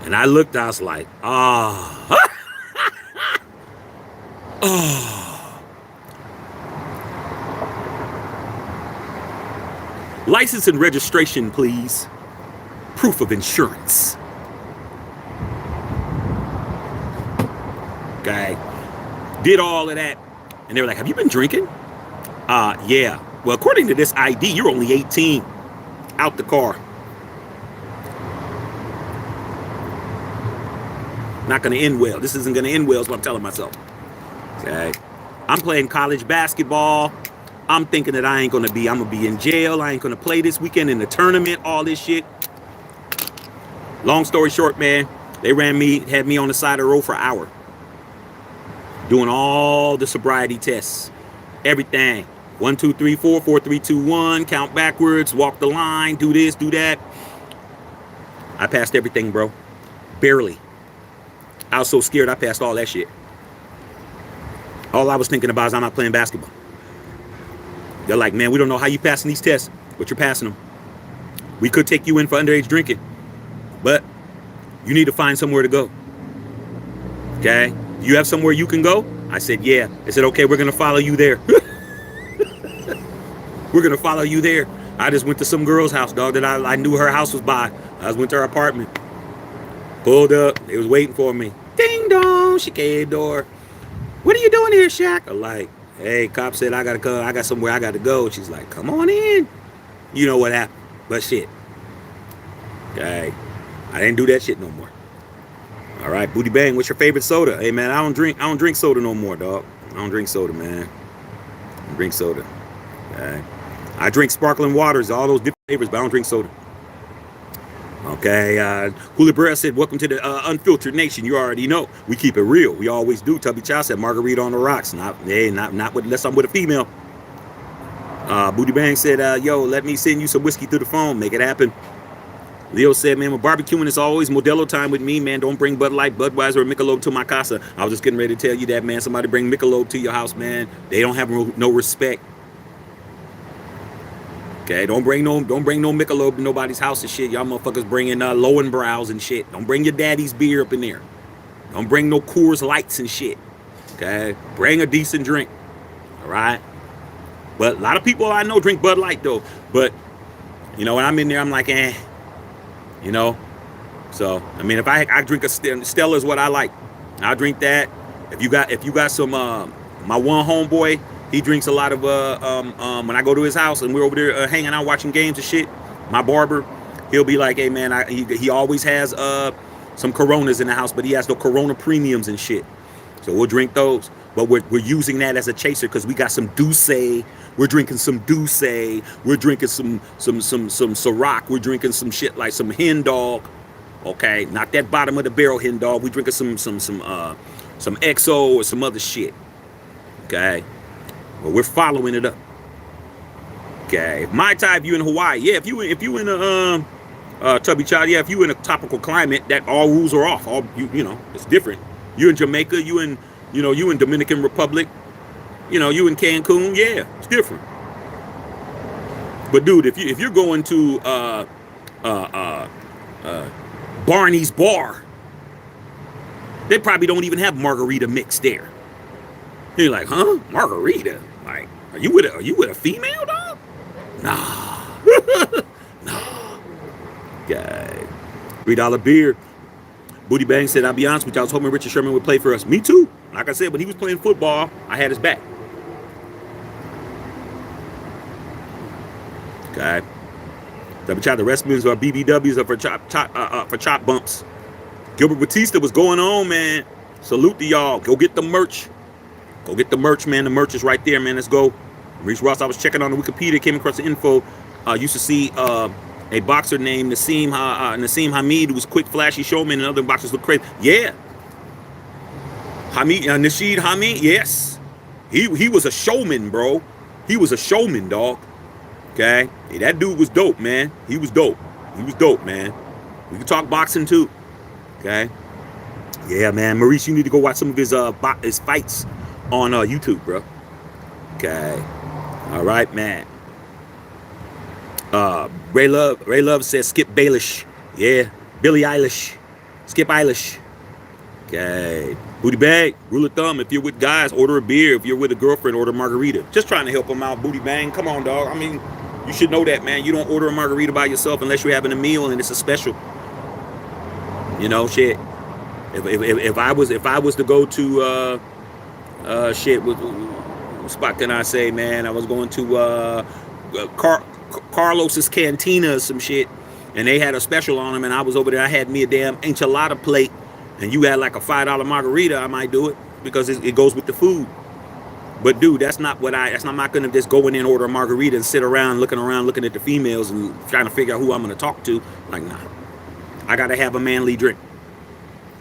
And I looked, I was like, ah. Oh. License and registration, please. Proof of insurance. Okay. Did all of that. And they were like, have you been drinking? Yeah. Well, according to this ID, you're only 18. Out the car. Not going to end well. This isn't going to end well is what I'm telling myself. Okay. I'm playing college basketball. I'm thinking that I'm going to be in jail. I ain't going to play this weekend in the tournament, all this shit. Long story short, man, they had me on the side of the road for an hour. Doing all the sobriety tests. Everything. 1, 2, 3, 4, 4, 3, 2, 1. Count backwards, walk the line, do this, do that. I passed everything, bro. Barely. I was so scared I passed all that shit. All I was thinking about is I'm not playing basketball. They're like, man, we don't know how you passing these tests, but you're passing them. We could take you in for underage drinking, but you need to find somewhere to go. Okay? You have somewhere you can go? I said, yeah. They said, okay, we're going to follow you there. We're going to follow you there. I just went to some girl's house, dog, that I knew her house was by. I just went to her apartment. Pulled up. They was waiting for me. Ding dong. She came door. What are you doing here, Shaq? I'm like, hey, cop said I got to go. I got somewhere I got to go. She's like, come on in. You know what happened. But shit. Okay. I didn't do that shit no more. All right, Booty Bang, what's your favorite soda? Hey, man, I don't drink soda no more, dog. I don't drink soda, man. I don't drink soda. Okay. I drink sparkling waters, all those different flavors, but I don't drink soda. Okay, Hula Brea said, welcome to the Unfiltered Nation. You already know. We keep it real. We always do. Tubby Chow said, margarita on the rocks. Not unless I'm with a female. Booty Bang said, yo, let me send you some whiskey through the phone. Make it happen. Leo said, man, when barbecuing, it's always Modelo time with me, man. Don't bring Bud Light, Budweiser, or Michelob to my casa. I was just getting ready to tell you that, man. Somebody bring Michelob to your house, man. They don't have no respect. Okay, don't bring no Michelob to nobody's house and shit. Y'all motherfuckers bringing Lowenbrows and shit. Don't bring your daddy's beer up in there. Don't bring no Coors Lights and shit. Okay, bring a decent drink. All right. But a lot of people I know drink Bud Light though. But you know, when I'm in there, I'm like, you know, So I mean, if I drink a Stella is what I like. I drink that. If you got some my one homeboy, he drinks a lot of when I go to his house and we're over there hanging out watching games and shit. My barber, he'll be like, hey man, he always has some Coronas in the house, but he has no Corona premiums and shit. So we'll drink those. But we're using that as a chaser because we got some Douce. We're drinking some Douce. We're drinking some Ciroc. We're drinking some shit like some Hen Dog. Okay, not that bottom of the barrel Hen Dog. We're drinking some XO or some other shit. Okay, but we're following it up. Okay, Mai Tai, if you in Hawaii, yeah. If you in a Tubby Child, yeah. If you in a tropical climate, that all rules are off. All you know, it's different. You in Jamaica, you in Dominican Republic, you in Cancun, yeah, it's different. But dude, if you're going to Barney's Bar, they probably don't even have margarita mix there. You're like, huh? Margarita? Like, are you with a female dog? Nah. Nah. Okay. $3 beer. Booty Bang said, I'll be honest with you, I was hoping Richard Sherman would play for us. Me too. Like I said, when he was playing football, I had his back. Okay. Double Chop, the rest moves are BBWs are for chop bumps. Gilbert Batista, what's going on, man? Salute to y'all. Go get the merch. Go get the merch, man. The merch is right there, man. Let's go. Reese Ross, I was checking on the Wikipedia, came across the info. Used to see a boxer named Nassim Hamid, who was quick, flashy showman, and other boxers look crazy. Yeah. Nasheed Hamid, yes. He was a showman, bro. He was a showman, dog. Okay? Hey, that dude was dope, man. He was dope. He was dope, man. We can talk boxing, too. Okay? Yeah, man. Maurice, you need to go watch some of his fights on YouTube, bro. Okay. All right, man. Ray Love says Skip Baelish. Yeah. Billie Eilish. Skip Eilish. Okay. Booty Bang, rule of thumb, if you're with guys, order a beer. If you're with a girlfriend, order a margarita. Just trying to help them out, Booty Bang. Come on, dog. I mean, you should know that, man. You don't order a margarita by yourself unless you're having a meal and it's a special. You know, shit. If I was to go to shit, what spot can I say, man? I was going to Carlos's Cantina or some shit, and they had a special on them, and I was over there. I had me a damn enchilada plate, and you had like a $5 margarita. I might do it because it goes with the food. But dude, I'm not gonna just go in there and order a margarita and sit around looking at the females and trying to figure out who I'm gonna talk to. Like, nah, I gotta have a manly drink.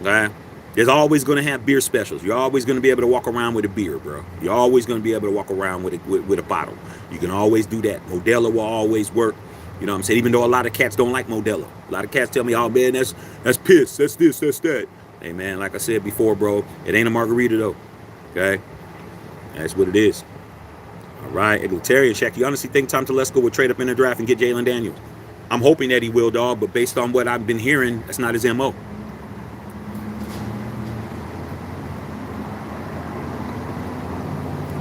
Okay? There's always gonna have beer specials. You're always gonna be able to walk around with a beer, bro. You're always gonna be able to walk around with a bottle. You can always do that. Modelo will always work. You know what I'm saying? Even though a lot of cats don't like Modelo. A lot of cats tell me, oh man, that's piss, that's this, that's that. Hey man, like I said before, bro, it ain't a margarita though. Okay? That's what it is. All right, Egalitarian Shack. You honestly think Tom Telesco would trade up in the draft and get Jalen Daniels? I'm hoping that he will, dog, but based on what I've been hearing, that's not his MO.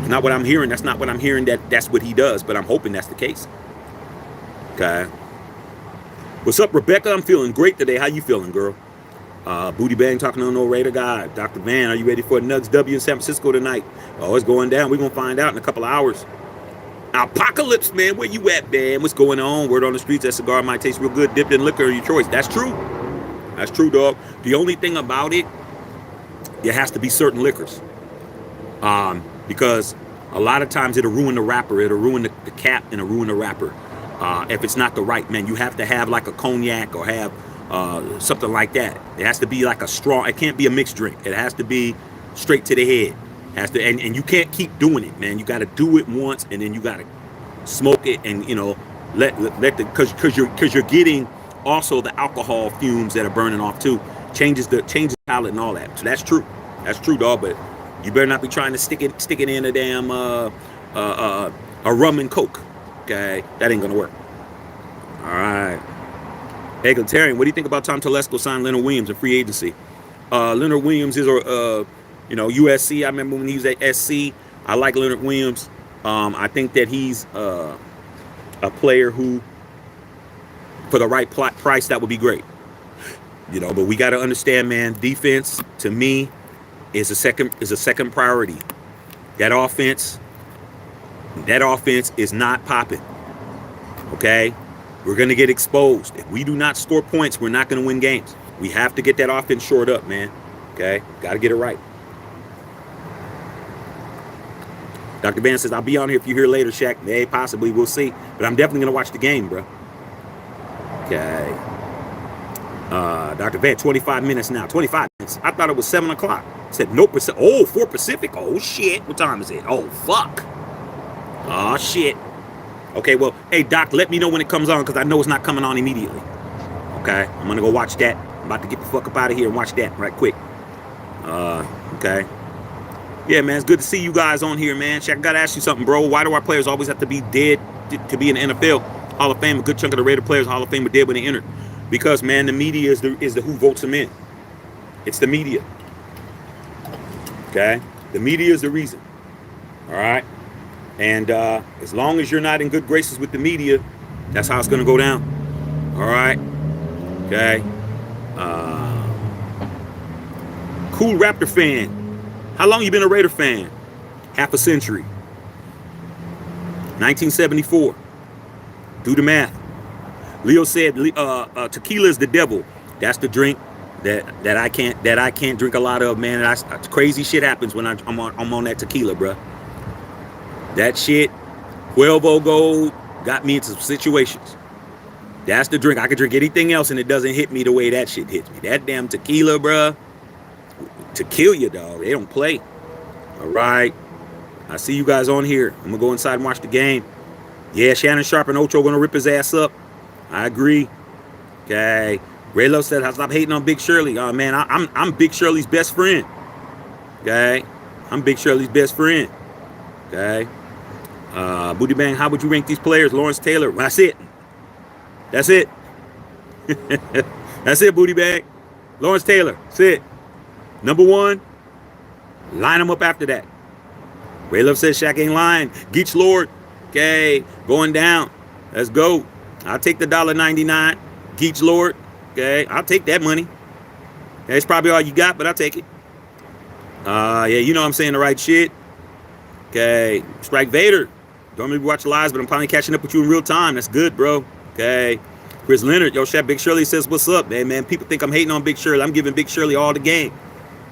Not what I'm hearing. That's not what I'm hearing. That's what he does, but I'm hoping that's the case. Okay. What's up, Rebecca? I'm feeling great today. How you feeling, girl? Booty Bang talking on no Raider guy. Dr. Van, are you ready for a Nugs W in San Francisco tonight? Oh, it's going down. We're going to find out in a couple of hours. Apocalypse, man. Where you at, man? What's going on? Word on the streets, that cigar might taste real good dipped in liquor of your choice. That's true. That's true, dog. The only thing about it has to be certain liquors. Because a lot of times it'll ruin the wrapper. It'll ruin the cap and it'll ruin the wrapper. If it's not the right, man, you have to have like a cognac or have something like that. It has to be like a strong, it can't be a mixed drink. It has to be straight to the head. Has to, and you can't keep doing it, man. You got to do it once and then you got to smoke it and, you know, let the, cause you're getting also the alcohol fumes that are burning off too. Changes the palate and all that. So that's true. That's true, dog. But you better not be trying to stick it in a damn a rum and coke. Okay, that ain't gonna work. All right. Egalitarian, what do you think about Tom Telesco signing Leonard Williams in free agency? Leonard Williams is USC. I remember when he was at SC. I like Leonard Williams. I think that he's a player who, for the right price, that would be great. You know, but we got to understand, man, defense to me is a second priority. That offense is not popping. Okay? We're going to get exposed. If we do not score points, we're not going to win games. We have to get that offense shored up, man. Okay? Got to get it right. Dr. Van says, I'll be on here if you're here later, Shaq. Hey, possibly. We'll see. But I'm definitely going to watch the game, bro. Okay. Dr. Van, 25 minutes now. 25 minutes. I thought it was 7 o'clock. Said no percent. Oh, 4 Pacific. Oh, shit. What time is it? Oh, fuck. Oh, shit. Okay, well, hey, Doc, let me know when it comes on because I know it's not coming on immediately. Okay? I'm going to go watch that. I'm about to get the fuck up out of here and watch that right quick. Okay. Yeah, man, it's good to see you guys on here, man. Shaq, I got to ask you something, bro. Why do our players always have to be dead to be in the NFL Hall of Fame? A good chunk of the Raider players Hall of Fame were dead when they entered. Because, man, the media is the who votes them in. It's the media. Okay? The media is the reason. All right? And as long as you're not in good graces with the media, that's how it's going to go down. All right? Okay? Cool Raptor fan. How long you been a Raider fan? Half a century. 1974. Do the math. Leo said tequila is the devil. That's the drink that I can't drink a lot of, man. Crazy shit happens when I'm on that tequila, bro. That shit, 12 Gold, got me into some situations. That's the drink. I could drink anything else and it doesn't hit me the way that shit hits me. That damn tequila, bro, to kill you, dog. They don't play. All right. I see you guys on here. I'm going to go inside and watch the game. Yeah, Shannon Sharp and Ocho going to rip his ass up. I agree. Okay. Ray Love said, I stop hating on Big Shirley. Oh, man, I'm Big Shirley's best friend. Okay. I'm Big Shirley's best friend. Okay. Booty Bang, how would you rank these players? Lawrence Taylor. That's it. That's it. That's it, Booty Bang. Lawrence Taylor. That's it. Number 1. Line them up after that. Ray Love says Shaq ain't lying. Geach Lord. Okay. Going down. Let's go. I'll take the $1.99. Geach Lord. Okay. I'll take that money. That's probably all you got, but I'll take it. Yeah, you know I'm saying the right shit. Okay. Strike Vader. Don't maybe watch lives, but I'm probably catching up with you in real time. That's good, bro. Okay. Chris Leonard. Yo, Shaq, Big Shirley says, what's up, man? People think I'm hating on Big Shirley. I'm giving Big Shirley all the game.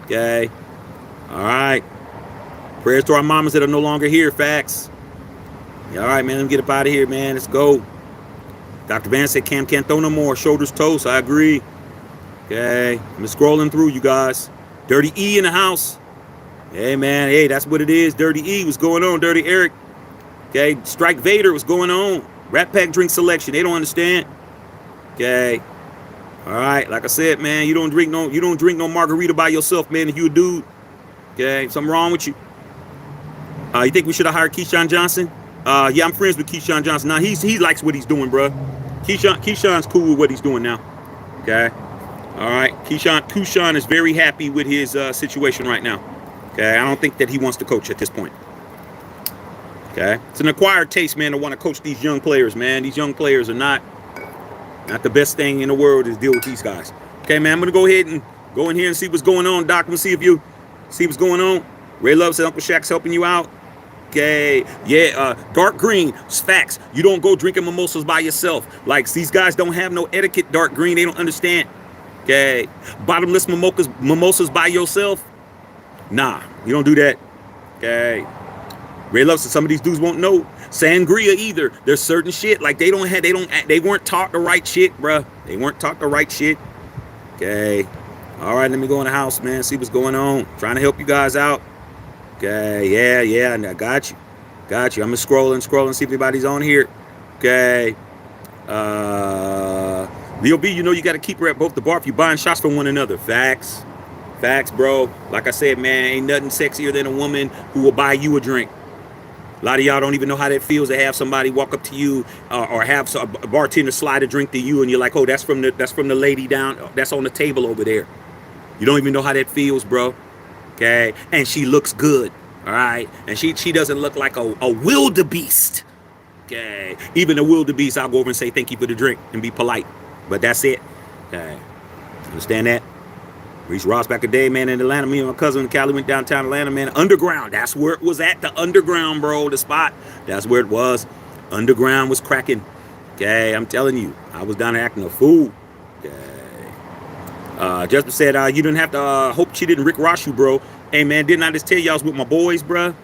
Okay. All right. Prayers to our mamas that are no longer here. Facts. Yeah, all right, man. Let me get up out of here, man. Let's go. Dr. Van said Cam can't throw no more. Shoulders toast. I agree. Okay. I'm just scrolling through, you guys. Dirty E in the house. Hey, man. Hey, that's what it is. Dirty E. What's going on? Dirty Eric. Okay. Strike Vader. What's going on? Rat Pack drink selection. They don't understand. Okay. All right. Like I said, man, you don't drink no margarita by yourself, man. If you a dude. Okay. Something wrong with you. You think we should have hired Keyshawn Johnson? Yeah, I'm friends with Keyshawn Johnson. Now, he likes what he's doing, bro. Keyshawn's cool with what he's doing now. Okay. All right. Keyshawn is very happy with his situation right now. Okay. I don't think that he wants to coach at this point. Okay. It's an acquired taste, man, to want to coach these young players, man. These young players are not the best thing in the world is deal with these guys. Okay, man, I'm going to go ahead and go in here and see what's going on, Doc. We'll see if you see what's going on. Ray Love said Uncle Shaq's helping you out. Okay, yeah, dark green, facts. You don't go drinking mimosas by yourself. Like, these guys don't have no etiquette, dark green. They don't understand. Okay, bottomless mimosas by yourself. Nah, you don't do that. Okay. Ray Love said some of these dudes won't know sangria either. There's certain shit like they weren't taught the right shit, bruh. They weren't taught the right shit. Okay. All right, let me go in the house, man. See what's going on. Trying to help you guys out. Okay, yeah, I got you. I'm just scrolling, see if anybody's on here. Okay. Leo B, you know you got to keep her at both the bar if you're buying shots from one another. Facts, bro. Like I said, man, ain't nothing sexier than a woman who will buy you a drink. A lot of y'all don't even know how that feels to have somebody walk up to you or have a bartender slide a drink to you, and you're like, oh, that's from the lady down, that's on the table over there. You don't even know how that feels, bro. Okay, and she looks good, all right, and she doesn't look like a wildebeest. Okay, even a wildebeest, I'll go over and say thank you for the drink and be polite, but that's it. Okay, Understand that? Reached Ross back a day, man, in Atlanta. Me and my cousin and Cali went downtown Atlanta, man. Underground. That's where it was at. The underground, bro. The spot. That's where it was. Underground was cracking. Okay, I'm telling you. I was down there acting a fool. Okay. Justin said, you didn't have to hope she didn't Rick Ross you, bro. Hey, man, didn't I just tell you I was with my boys, bro?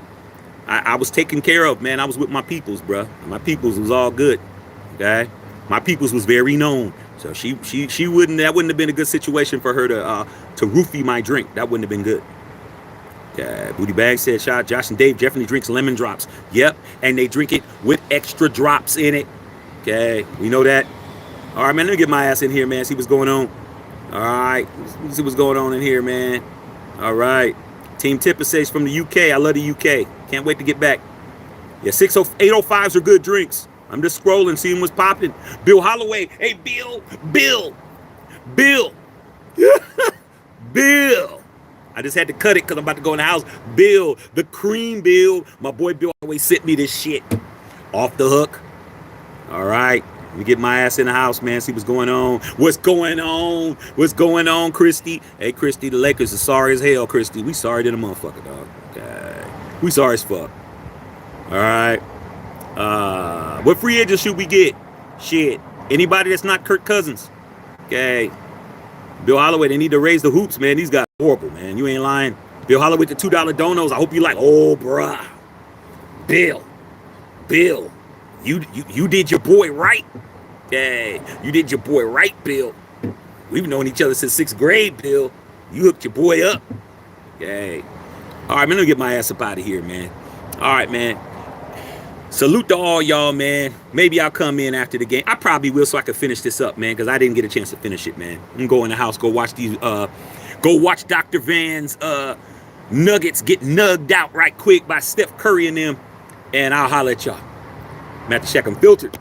I was taken care of, man. I was with my peoples, bro. My peoples was all good. Okay? My peoples was very known. So she wouldn't, that wouldn't have been a good situation for her to roofie my drink. That wouldn't have been good. Booty Bag said, "Shot Josh and Dave definitely drinks lemon drops." Yep, and they drink it with extra drops in it. Okay, we know that. All right, man, let me get my ass in here, man. See what's going on. All right, see what's going on in here, man. All right, Team Tipper says from the UK. I love the UK. Can't wait to get back. Yeah, 805s are good drinks. I'm just scrolling, seeing what's popping. Bill Holloway. Hey, Bill. Bill. I just had to cut it because I'm about to go in the house. Bill, the cream Bill. My boy Bill always sent me this shit. Off the hook. All right. Let me get my ass in the house, man. See what's going on. What's going on, Christy? Hey, Christy, the Lakers are sorry as hell, Christy. We sorry to the motherfucker, dog. Okay. We sorry as fuck. All right. What free agents should we get? Shit. Anybody that's not Kirk Cousins. Okay. Bill Holloway, they need to raise the hoops, man. These guys are horrible, man. You ain't lying. Bill Holloway, the $2 donos. I hope you like. Oh, bruh. Bill. You did your boy right. Okay. You did your boy right, Bill. We've known each other since 6th grade, Bill. You hooked your boy up. Okay. All right, man. Let me get my ass up out of here, man. All right, man. Salute to all y'all, man. Maybe I'll come in after the game. I probably will so I can finish this up, man, because I didn't get a chance to finish it, man. I'm going to go in the house, go watch these, go watch Dr. Van's Nuggets get nugged out right quick by Steph Curry and them, and I'll holler at y'all. I'm at the check them filtered.